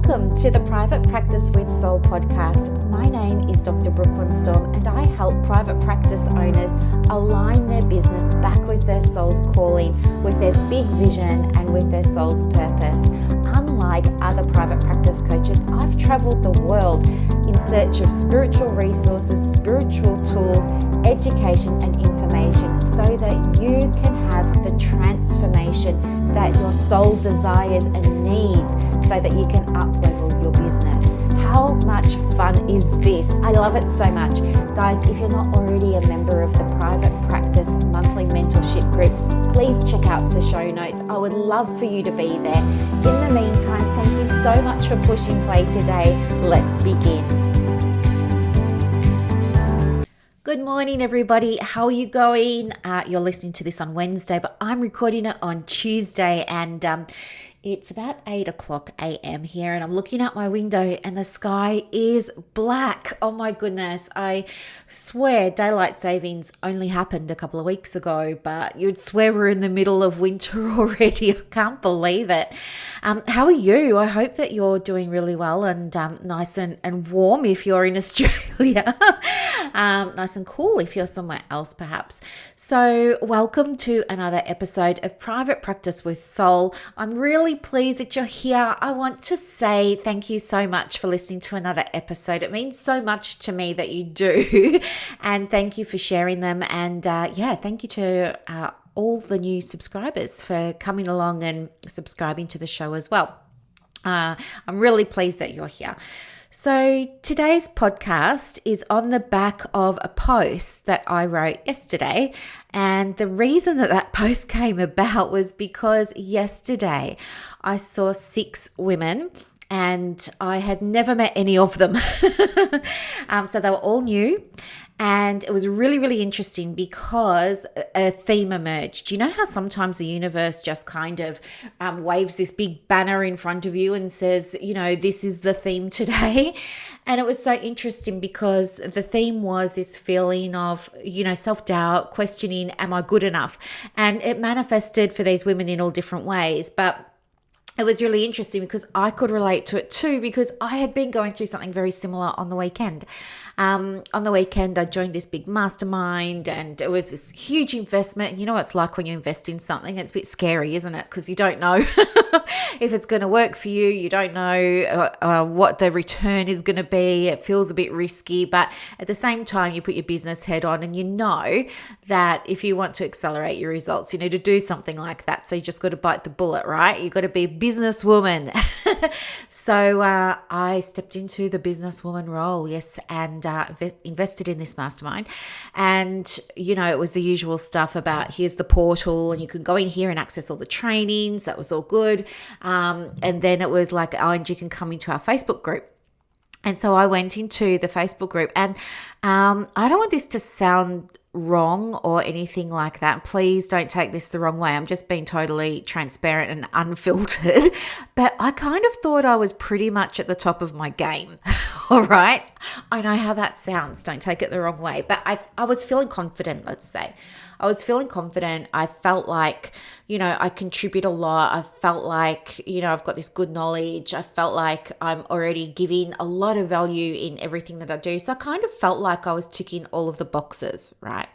Welcome to the Private Practice with Soul podcast. My name is Dr. Brooklyn Storme, and I help private practice owners align their business back with their soul's calling, with their big vision and with their soul's purpose. Unlike other private practice coaches, I've traveled the world in search of spiritual resources, spiritual tools, education and information so that you can have the transformation that your soul desires and needs so that you can up-level your business. How much fun is this? I love it so much. Guys, if you're not already a member of the Private Practice Monthly Mentorship Group, please check out the show notes. I would love for you to be there. In the meantime, thank you so much for pushing play today. Let's begin. Good morning, everybody. How are you going? You're listening to this on Wednesday, but I'm recording it on Tuesday, and it's about 8 o'clock a.m. here, and I'm looking out my window and the sky is black. Oh my goodness. I swear daylight savings only happened a couple of weeks ago, but you'd swear we're in the middle of winter already. I can't believe it. How are you? I hope that you're doing really well and nice and warm if you're in Australia. Nice and cool if you're somewhere else perhaps. So welcome to another episode of Private Practice with Soul. I'm really pleased that you're here. I want to say thank you so much for listening to another episode. It means so much to me that you do. And thank you for sharing them. And thank you to all the new subscribers for coming along and subscribing to the show as well. I'm really pleased that you're here. So today's podcast is on the back of a post that I wrote yesterday. And the reason that post came about was because yesterday I saw 6 women and I had never met any of them. So they were all new. And it was really, really interesting because a theme emerged. You know how sometimes the universe just kind of waves this big banner in front of you and says, you know, this is the theme today. And it was so interesting because the theme was this feeling of, you know, self-doubt, questioning, am I good enough? And it manifested for these women in all different ways. But it was really interesting because I could relate to it too, because I had been going through something very similar on the weekend. On the weekend, I joined this big mastermind and it was this huge investment. And you know what it's like when you invest in something? It's a bit scary, isn't it? Because you don't know if it's going to work for you. You don't know what the return is going to be. It feels a bit risky, but at the same time, you put your business head on and you know that if you want to accelerate your results, you need to do something like that. So you just got to bite the bullet, right? You got to be a businesswoman. So I stepped into the businesswoman role, yes, and invested in this mastermind. And, you know, it was the usual stuff about here's the portal and you can go in here and access all the trainings. That was all good. And then it was like, oh, and you can come into our Facebook group. And so I went into the Facebook group, and I don't want this to sound wrong or anything like that. Please don't take this the wrong way. I'm just being totally transparent and unfiltered. But I kind of thought I was pretty much at the top of my game. All right. I know how that sounds. Don't take it the wrong way. But I was feeling confident, let's say. I was feeling confident. I felt like, you know, I contribute a lot. I felt like, you know, I've got this good knowledge. I felt like I'm already giving a lot of value in everything that I do. So I kind of felt like I was ticking all of the boxes, right?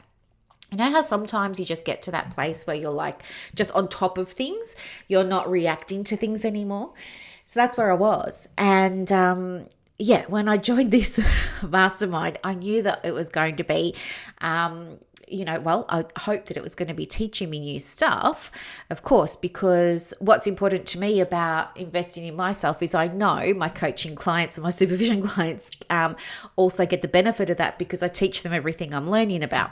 You know how sometimes you just get to that place where you're like just on top of things. You're not reacting to things anymore. So that's where I was. And when I joined this mastermind, I knew that it was going to be I hoped that it was going to be teaching me new stuff, of course, because what's important to me about investing in myself is I know my coaching clients and my supervision clients also get the benefit of that because I teach them everything I'm learning about.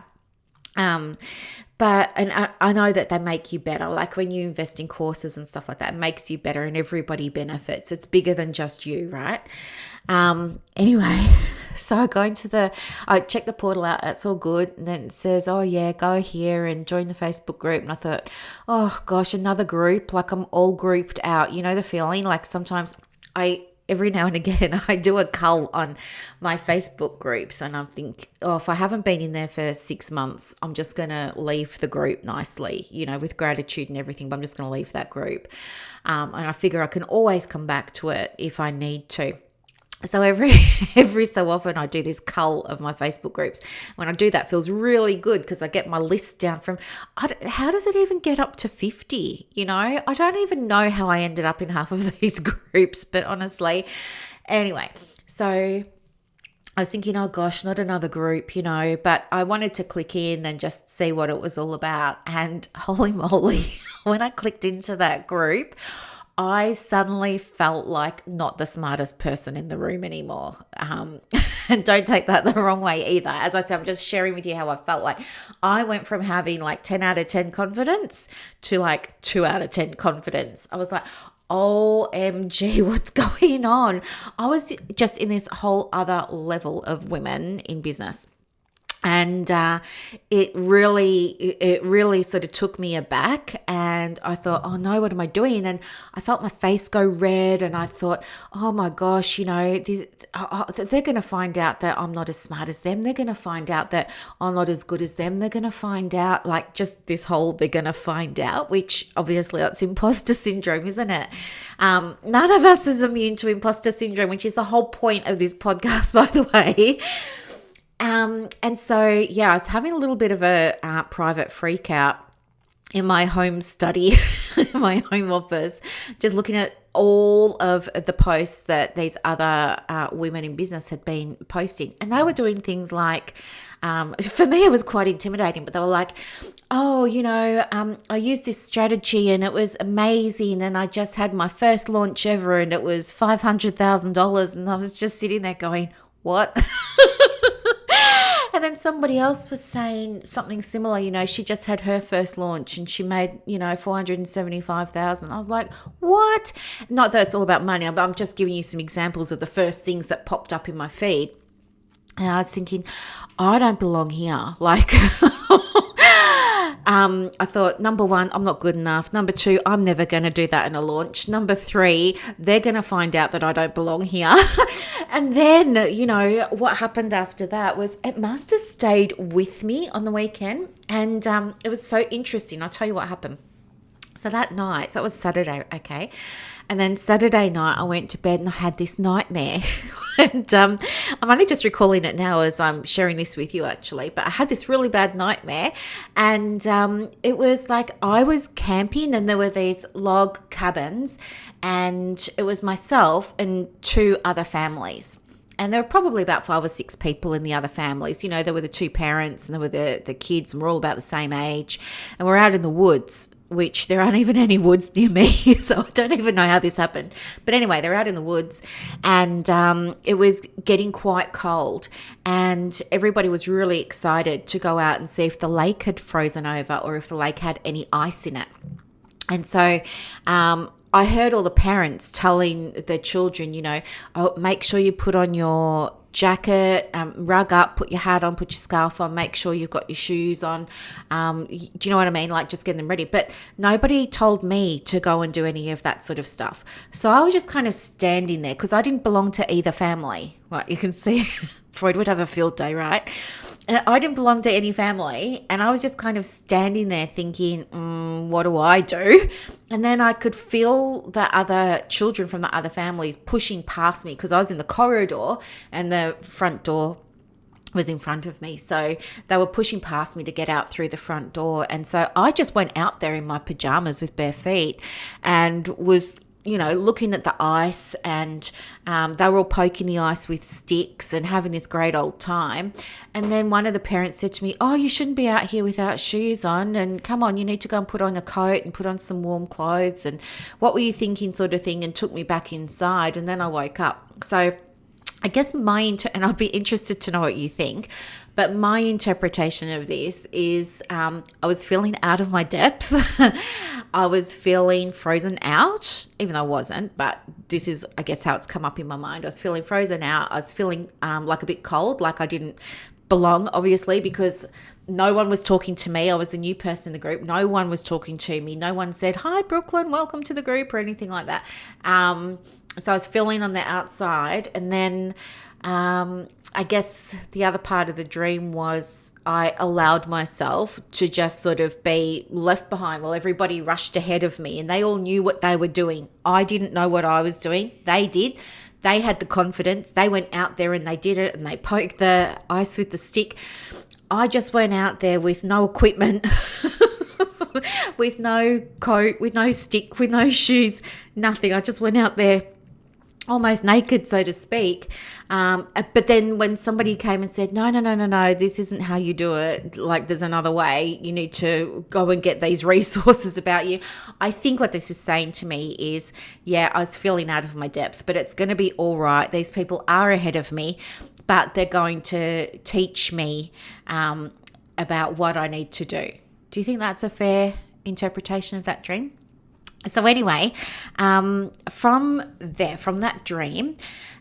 But I know that they make you better. Like when you invest in courses and stuff like that, it makes you better and everybody benefits. It's bigger than just you, right? Anyway, so I check the portal out. That's all good. And then it says, oh yeah, go here and join the Facebook group. And I thought, oh gosh, another group. Like I'm all grouped out. You know the feeling? Like sometimes I every now and again I do a cull on my Facebook groups, and I think, oh, if I haven't been in there for 6 months, I'm just going to leave the group nicely, with gratitude and everything, but I'm just going to leave that group. And I figure I can always come back to it if I need to. So every so often I do this cull of my Facebook groups. When I do that, it feels really good because I get my list down from, how does it even get up to 50? I don't even know how I ended up in half of these groups, but honestly, anyway, so I was thinking, oh gosh, not another group, but I wanted to click in and just see what it was all about. And holy moly, when I clicked into that group, I suddenly felt like not the smartest person in the room anymore. And don't take that the wrong way either. As I said, I'm just sharing with you how I felt. Like I went from having like 10 out of 10 confidence to like 2 out of 10 confidence. I was like, OMG, what's going on? I was just in this whole other level of women in business. And it really sort of took me aback, and I thought, oh no, what am I doing? And I felt my face go red, and I thought, oh my gosh, they're going to find out that I'm not as smart as them. They're going to find out that I'm not as good as them. They're going to find out, like, just this whole they're going to find out, which obviously that's imposter syndrome, isn't it? None of us is immune to imposter syndrome, which is the whole point of this podcast, by the way. And so, yeah, I was having a little bit of a private freak out in my home study, in my home office, just looking at all of the posts that these other women in business had been posting. And they were doing things like, for me, it was quite intimidating, but they were like, oh, I used this strategy and it was amazing. And I just had my first launch ever and it was $500,000. And I was just sitting there going, what? And then somebody else was saying something similar, she just had her first launch and she made, $475,000. I was like, what? Not that it's all about money, but I'm just giving you some examples of the first things that popped up in my feed. And I was thinking, I don't belong here. Like, I thought, number one, I'm not good enough. Number two, I'm never going to do that in a launch. Number three, they're going to find out that I don't belong here. And then, what happened after that was it must have stayed with me on the weekend. And it was so interesting. I'll tell you what happened. So that night, so it was Saturday, okay? And then Saturday night, I went to bed and I had this nightmare. And I'm only just recalling it now as I'm sharing this with you, actually. But I had this really bad nightmare. And it was like I was camping and there were these log cabins. And it was myself and 2 other families. And there were probably about 5 or 6 people in the other families. There were the 2 parents and there were the kids, and we're all about the same age. And we're out in the woods, which there aren't even any woods near me. So I don't even know how this happened. But anyway, they're out in the woods and it was getting quite cold. And everybody was really excited to go out and see if the lake had frozen over or if the lake had any ice in it. And so I heard all the parents telling their children, oh, make sure you put on your jacket, rug up, put your hat on, put your scarf on, make sure you've got your shoes on. Do you know what I mean? Like just getting them ready. But nobody told me to go and do any of that sort of stuff. So I was just kind of standing there because I didn't belong to either family. Right, you can see Freud would have a field day, right? I didn't belong to any family, and I was just kind of standing there thinking, what do I do? And then I could feel the other children from the other families pushing past me because I was in the corridor and the front door was in front of me. So they were pushing past me to get out through the front door. And so I just went out there in my pajamas with bare feet and was looking at the ice, and they were all poking the ice with sticks and having this great old time. And then one of the parents said to me, oh, you shouldn't be out here without shoes on, and come on, you need to go and put on a coat and put on some warm clothes, and what were you thinking, sort of thing, and took me back inside. And then I woke up. So I guess and I'll be interested to know what you think, but my interpretation of this is I was feeling out of my depth. I was feeling frozen out, even though I wasn't, but this is, I guess, how it's come up in my mind. I was feeling frozen out. I was feeling like a bit cold, like I didn't belong, obviously, because No one was talking to me. I was a new person in the group. No one was talking to me. No one said, "Hi, Brooklyn, welcome to the group," or anything like that. So I was feeling on the outside. And then I guess the other part of the dream was I allowed myself to just sort of be left behind while everybody rushed ahead of me, and they all knew what they were doing. I didn't know what I was doing. They did. They had the confidence. They went out there and they did it, and they poked the ice with the stick. I just went out there with no equipment, with no coat, with no stick, with no shoes, nothing. I just went out there almost naked, so to speak. But then when somebody came and said, no, this isn't how you do it. Like, there's another way. You need to go and get these resources about you. I think what this is saying to me is, yeah, I was feeling out of my depth, but it's going to be all right. These people are ahead of me, but they're going to teach me about what I need to do. Do you think that's a fair interpretation of that dream? So anyway, from that dream,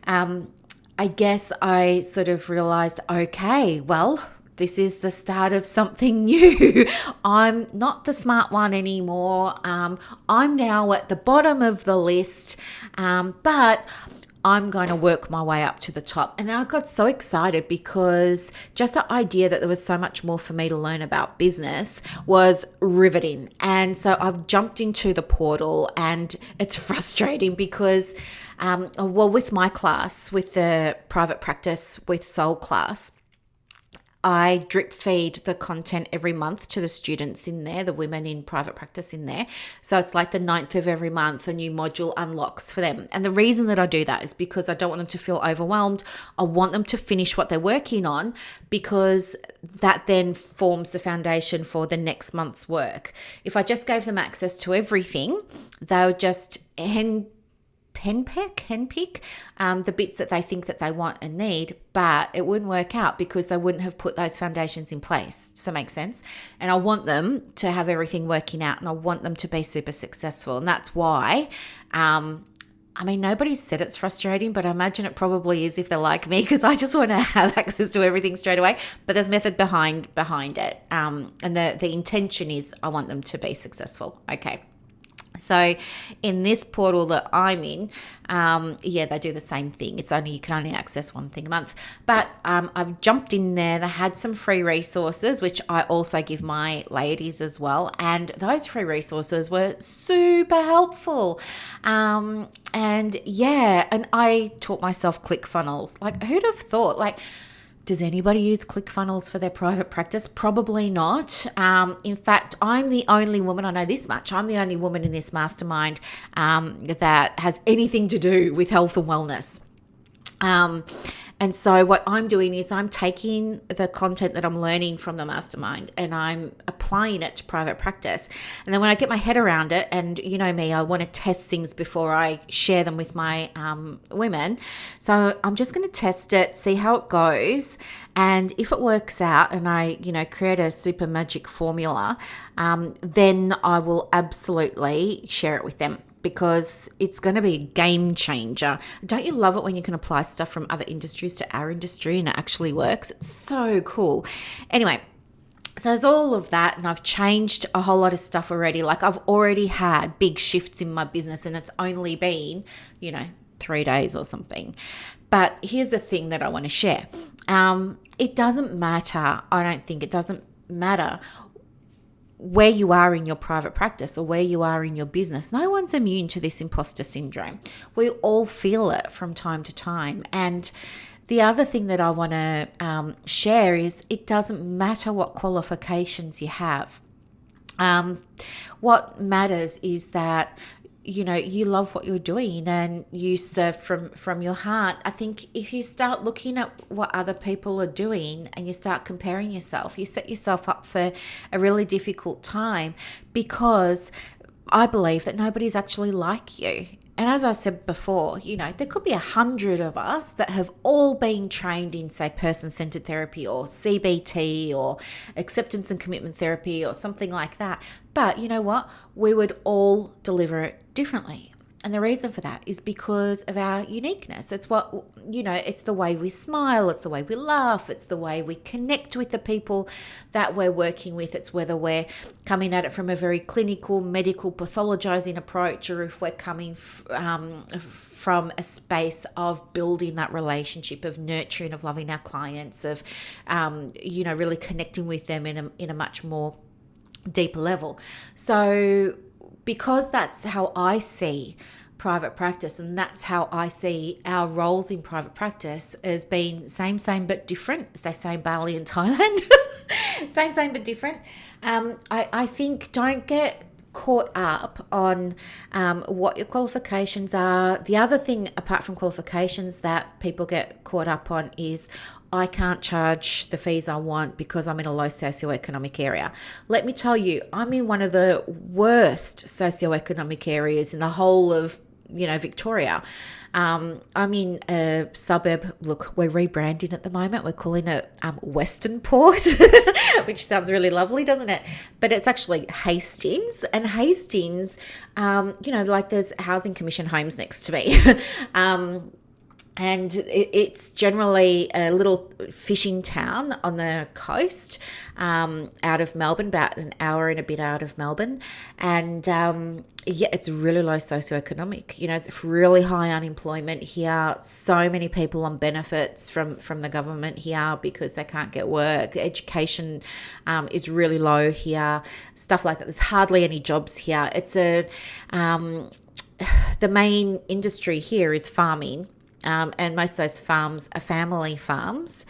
I guess I sort of realized, okay, well, this is the start of something new. I'm not the smart one anymore. I'm now at the bottom of the list, but I'm going to work my way up to the top. And then I got so excited because just the idea that there was so much more for me to learn about business was riveting. And so I've jumped into the portal, and it's frustrating because, with my class, with the private practice with Soul class, I drip feed the content every month to the students in there, the women in private practice in there. So it's like the 9th of every month, a new module unlocks for them. And the reason that I do that is because I don't want them to feel overwhelmed. I want them to finish what they're working on, because that then forms the foundation for the next month's work. If I just gave them access to everything, they would just henpick the bits that they think that they want and need, but it wouldn't work out because they wouldn't have put those foundations in place. Does that make sense? And I want them to have everything working out, and I want them to be super successful. And that's why, nobody's said it's frustrating, but I imagine it probably is if they're like me, because I just want to have access to everything straight away. But there's method behind it. And the intention is I want them to be successful. Okay. So in this portal that I'm in, they do the same thing. You can only access one thing a month. But I've jumped in there. They had some free resources, which I also give my ladies as well. And those free resources were super helpful. And I taught myself ClickFunnels. Like, who'd have thought? Like, does anybody use ClickFunnels for their private practice? Probably not. In fact, I'm the only woman, I know this much, I'm the only woman in this mastermind that has anything to do with health and wellness. And so what I'm doing is I'm taking the content that I'm learning from the mastermind and I'm applying it to private practice. And then when I get my head around it, and you know me, I want to test things before I share them with my women. So I'm just going to test it, see how it goes. And if it works out and I, create a super magic formula, then I will absolutely share it with them, because it's going to be a game changer. Don't you love it when you can apply stuff from other industries to our industry and it actually works? It's so cool. Anyway, so there's all of that, and I've changed a whole lot of stuff already. Like, I've already had big shifts in my business, and it's only been, 3 days or something. But here's the thing that I want to share. It doesn't matter. I don't think it doesn't matter where you are in your private practice or where you are in your business. No one's immune to this imposter syndrome. We all feel it from time to time. And the other thing that I want to share is it doesn't matter what qualifications you have. What matters is that you love what you're doing and you serve from your heart. I think if you start looking at what other people are doing and you start comparing yourself, you set yourself up for a really difficult time, because I believe that nobody's actually like you. And as I said before, there could be 100 of us that have all been trained in, say, person-centered therapy or CBT or acceptance and commitment therapy or something like that. But you know what? We would all deliver it differently. And the reason for that is because of our uniqueness. It's what, it's the way we smile, it's the way we laugh, it's the way we connect with the people that we're working with. It's whether we're coming at it from a very clinical, medical, pathologizing approach, or if we're coming from a space of building that relationship, of nurturing, of loving our clients, of, really connecting with them in a much more deeper level. So because that's how I see private practice, and that's how I see our roles in private practice as being same but different, as they say in Bali and Thailand. same but different. I think don't get caught up on what your qualifications are. The other thing apart from qualifications that people get caught up on is, I can't charge the fees I want because I'm in a low socioeconomic area. Let me tell you, I'm in one of the worst socioeconomic areas in the whole of, Victoria. I'm in a suburb. Look, we're rebranding at the moment. We're calling it Western Port, which sounds really lovely, doesn't it? But it's actually Hastings. And Hastings, like there's Housing Commission homes next to me. And it's generally a little fishing town on the coast, out of Melbourne, about an hour and a bit out of Melbourne. And it's really low socioeconomic. It's really high unemployment here. So many people on benefits from the government here because they can't get work. Education is really low here. Stuff like that. There's hardly any jobs here. It's the main industry here is farming. And most of those farms are family farms.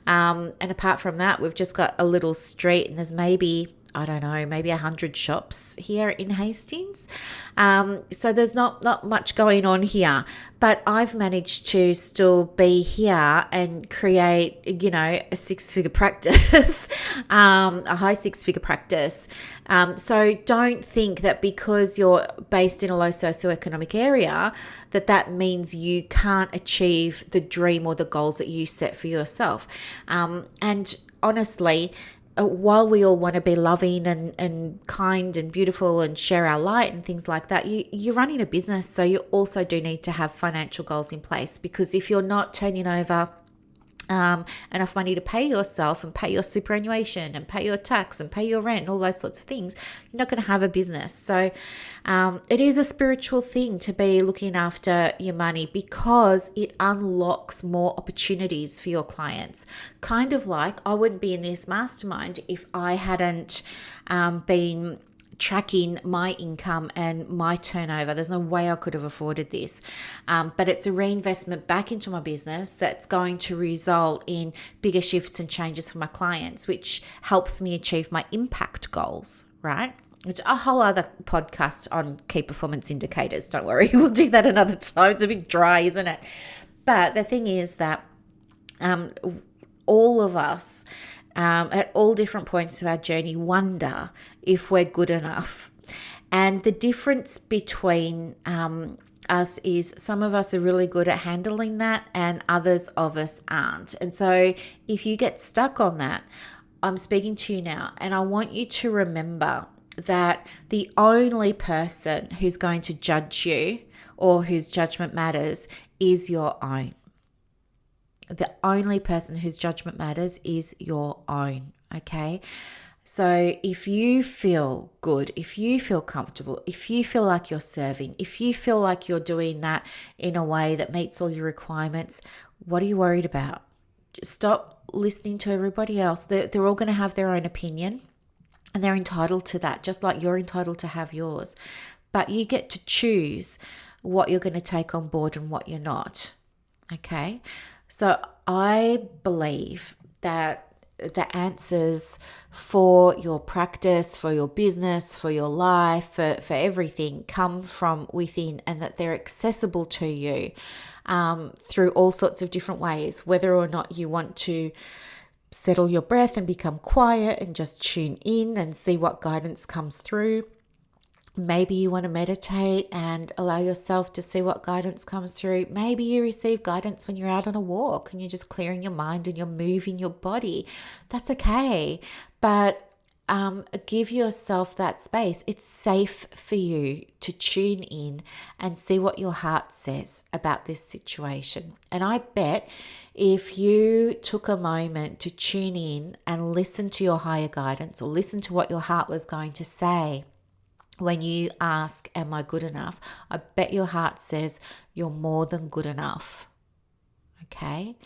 And apart from that, we've just got a little street, and there's maybe 100 shops here in Hastings. So there's not much going on here. But I've managed to still be here and create, a six-figure practice, a high six-figure practice. So don't think that because you're based in a low socioeconomic area, that means you can't achieve the dream or the goals that you set for yourself. And honestly, while we all want to be loving and kind and beautiful and share our light and things like that, you're running a business, so you also do need to have financial goals in place, because if you're not turning over enough money to pay yourself and pay your superannuation and pay your tax and pay your rent and all those sorts of things, you're not going to have a business. So it is a spiritual thing to be looking after your money, because it unlocks more opportunities for your clients. Kind of like, I wouldn't be in this mastermind if I hadn't been tracking my income and my turnover. There's no way I could have afforded this. But it's a reinvestment back into my business that's going to result in bigger shifts and changes for my clients, which helps me achieve my impact goals, right? It's a whole other podcast on key performance indicators. Don't worry, we'll do that another time. It's a bit dry, isn't it? But the thing is that all of us, at all different points of our journey, wonder if we're good enough. And the difference between us is some of us are really good at handling that and others of us aren't. And so if you get stuck on that, I'm speaking to you now, and I want you to remember that the only person who's going to judge you or whose judgment matters is your own. The only person whose judgment matters is your own, okay? So if you feel good, if you feel comfortable, if you feel like you're serving, if you feel like you're doing that in a way that meets all your requirements, what are you worried about? Just stop listening to everybody else. They're all going to have their own opinion, and they're entitled to that, just like you're entitled to have yours. But you get to choose what you're going to take on board and what you're not, okay? So I believe that the answers for your practice, for your business, for your life, for everything come from within, and that they're accessible to you through all sorts of different ways, whether or not you want to settle your breath and become quiet and just tune in and see what guidance comes through. Maybe you want to meditate and allow yourself to see what guidance comes through. Maybe you receive guidance when you're out on a walk and you're just clearing your mind and you're moving your body. That's okay. But give yourself that space. It's safe for you to tune in and see what your heart says about this situation. And I bet if you took a moment to tune in and listen to your higher guidance or listen to what your heart was going to say when you ask, am I good enough? I bet your heart says you're more than good enough. Okay?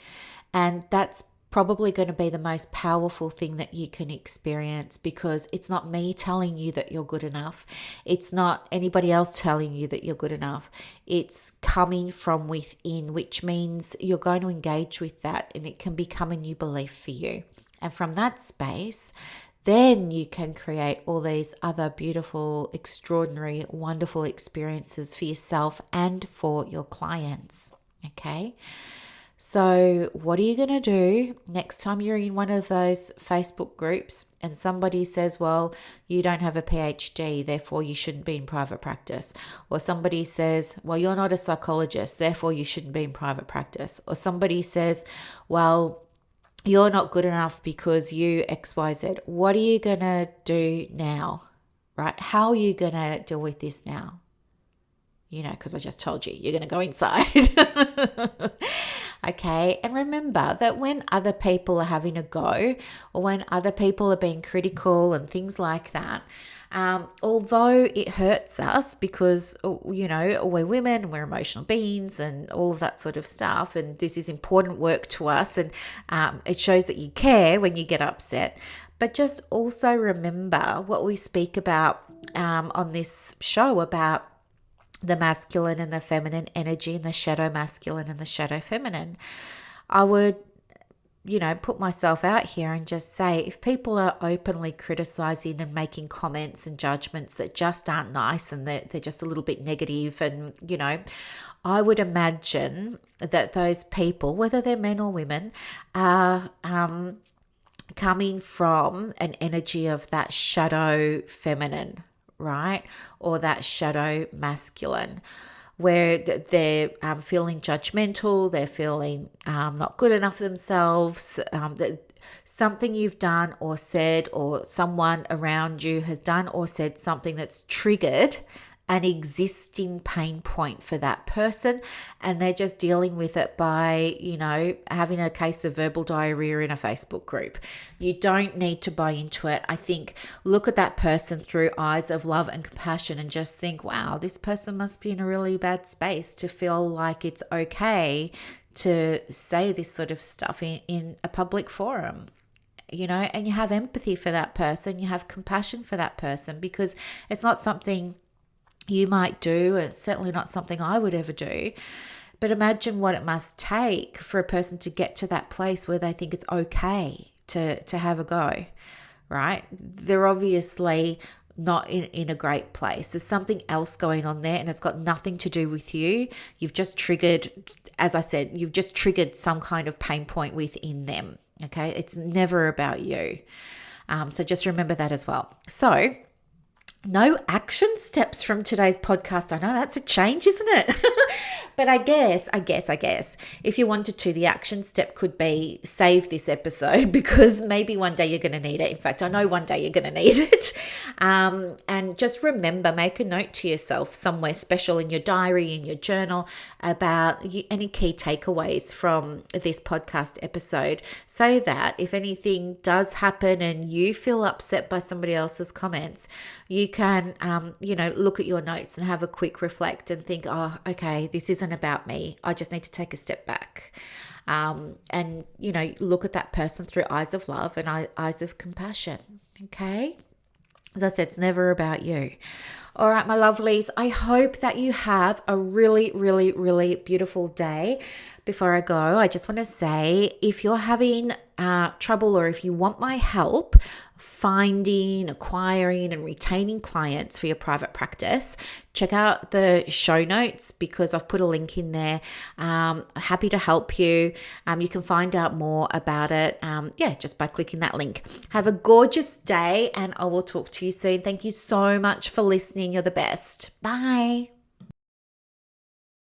And that's probably going to be the most powerful thing that you can experience, because it's not me telling you that you're good enough. It's not anybody else telling you that you're good enough. It's coming from within, which means you're going to engage with that and it can become a new belief for you. And from that space, then you can create all these other beautiful, extraordinary, wonderful experiences for yourself and for your clients. Okay? So what are you going to do next time you're in one of those Facebook groups and somebody says, well, you don't have a PhD, therefore you shouldn't be in private practice. Or somebody says, well, you're not a psychologist, therefore you shouldn't be in private practice. Or somebody says, well, you're not good enough because you XYZ. What are you going to do now, right? How are you going to deal with this now? You know, because I just told you, you're going to go inside. Okay, and remember that when other people are having a go or when other people are being critical and things like that, although it hurts us because, you know, we're women, we're emotional beings and all of that sort of stuff, and this is important work to us, and it shows that you care when you get upset. But just also remember what we speak about on this show about the masculine and the feminine energy and the shadow masculine and the shadow feminine. I would, you know, put myself out here and just say, if people are openly criticizing and making comments and judgments that just aren't nice and they're just a little bit negative, and, you know, I would imagine that those people, whether they're men or women, are coming from an energy of that shadow feminine, right? Or that shadow masculine, where they're feeling judgmental, they're feeling not good enough for themselves, that something you've done or said, or someone around you has done or said something that's triggered an existing pain point for that person, and they're just dealing with it by, you know, having a case of verbal diarrhea in a Facebook group. You don't need to buy into it. I think look at that person through eyes of love and compassion and just think, wow, this person must be in a really bad space to feel like it's okay to say this sort of stuff in a public forum. You know, and you have empathy for that person, you have compassion for that person, because it's not something you might do. It's certainly not something I would ever do. But imagine what it must take for a person to get to that place where they think it's okay to have a go, right? They're obviously not in a great place. There's something else going on there, and it's got nothing to do with you. You've just triggered, as I said, you've just triggered some kind of pain point within them, okay? It's never about you. So just remember that as well. So, no action steps from today's podcast. I know that's a change, isn't it? But I guess, if you wanted to, the action step could be save this episode, because maybe one day you're going to need it. In fact, I know one day you're going to need it. And just remember, make a note to yourself somewhere special in your diary, in your journal, about any key takeaways from this podcast episode, so that if anything does happen and you feel upset by somebody else's comments, you can, look at your notes and have a quick reflect and think, oh, okay, this isn't about me. I just need to take a step back. And, look at that person through eyes of love and eyes of compassion. Okay. As I said, it's never about you. All right, my lovelies, I hope that you have a really, really, really beautiful day. Before I go, I just want to say, if you're having trouble, or if you want my help finding, acquiring and retaining clients for your private practice, check out the show notes, because I've put a link in there. Happy to help you. You can find out more about it, just by clicking that link. Have a gorgeous day, and I will talk to you soon. Thank you so much for listening. You're the best. Bye.